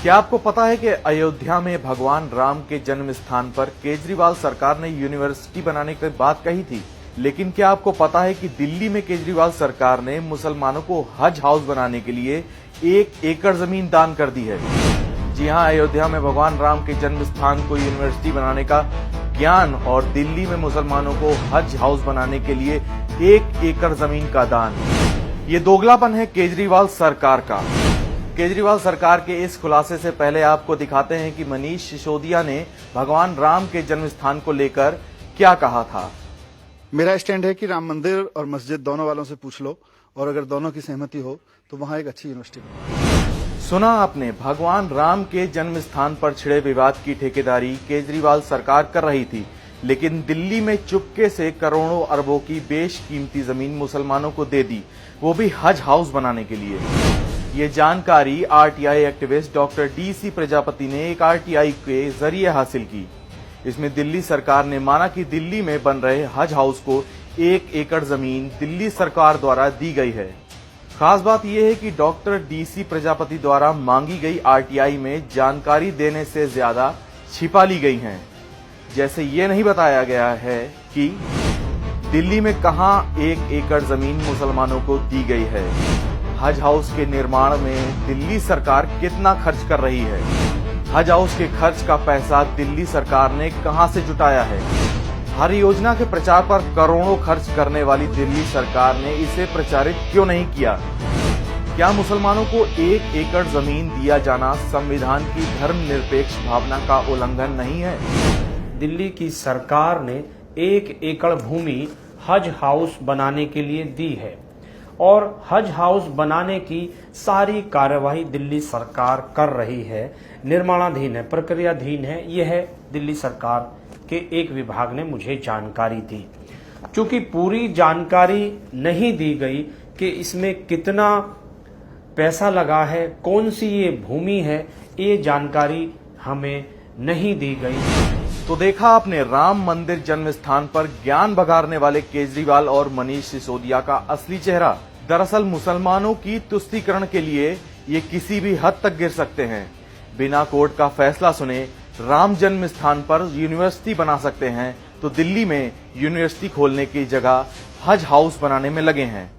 क्या आपको पता है कि अयोध्या में भगवान राम के जन्म स्थान पर केजरीवाल सरकार ने यूनिवर्सिटी बनाने की बात कही थी, लेकिन क्या आपको पता है कि दिल्ली में केजरीवाल सरकार ने मुसलमानों को हज हाउस बनाने के लिए 1 एकड़ जमीन दान कर दी है। जी हां, अयोध्या में भगवान राम के जन्म स्थान को यूनिवर्सिटी बनाने का ज्ञान और दिल्ली में मुसलमानों को हज हाउस बनाने के लिए 1 एकड़ जमीन का दान, ये दोगलापन है केजरीवाल सरकार का। केजरीवाल सरकार के इस खुलासे से पहले आपको दिखाते हैं कि मनीष सिसोदिया ने भगवान राम के जन्म स्थान को लेकर क्या कहा था। मेरा स्टैंड है कि राम मंदिर और मस्जिद दोनों वालों से पूछ लो, और अगर दोनों की सहमति हो तो वहां एक अच्छी यूनिवर्सिटी बने। सुना आपने, भगवान राम के जन्म स्थान पर छिड़े विवाद की ठेकेदारी केजरीवाल सरकार कर रही थी, लेकिन दिल्ली में चुपके से करोड़ों अरबों की बेशकीमती जमीन मुसलमानों को दे दी, वो भी हज हाउस बनाने के लिए। ये जानकारी RTI activist doctor DC Prajapati ने एक आरटीआई के जरिए हासिल की। इसमें दिल्ली सरकार ने माना कि दिल्ली में बन रहे हज हाउस को 1 एकड़ जमीन दिल्ली सरकार द्वारा दी गई है। खास बात यह है कि डॉक्टर डीसी प्रजापति द्वारा मांगी गई आरटीआई में जानकारी देने से ज्यादा छिपा ली गई हैं। जैसे ये नहीं बताया गया है कि दिल्ली में कहां 1 एकड़ जमीन मुसलमानों को दी गई है, हज हाउस के निर्माण में दिल्ली सरकार कितना खर्च कर रही है, हज हाउस के खर्च का पैसा दिल्ली सरकार ने कहां से जुटाया है। हर योजना के प्रचार पर करोड़ों खर्च करने वाली दिल्ली सरकार ने इसे प्रचारित क्यों नहीं किया। क्या मुसलमानों को 1 एकड़ जमीन दिया जाना संविधान की धर्मनिरपेक्ष भावना का उल्लंघन नहीं है? दिल्ली की सरकार ने 1 एकड़ भूमि हज हाउस बनाने के लिए दी है और हज हाउस बनाने की सारी कार्यवाही दिल्ली सरकार कर रही है, निर्माणाधीन है, प्रक्रियाधीन है। यह दिल्ली सरकार के एक विभाग ने मुझे जानकारी दी। चूंकि पूरी जानकारी नहीं दी गई कि इसमें कितना पैसा लगा है, कौन सी ये भूमि है, ये जानकारी हमें नहीं दी गई। तो देखा आपने, राम मंदिर जन्म स्थान पर ज्ञान बघारने वाले केजरीवाल और मनीष सिसोदिया का असली चेहरा। दरअसल मुसलमानों की तुष्टीकरण के लिए ये किसी भी हद तक गिर सकते हैं। बिना कोर्ट का फैसला सुने राम जन्म स्थान पर यूनिवर्सिटी बना सकते हैं, तो दिल्ली में यूनिवर्सिटी खोलने की जगह हज हाउस बनाने में लगे हैं।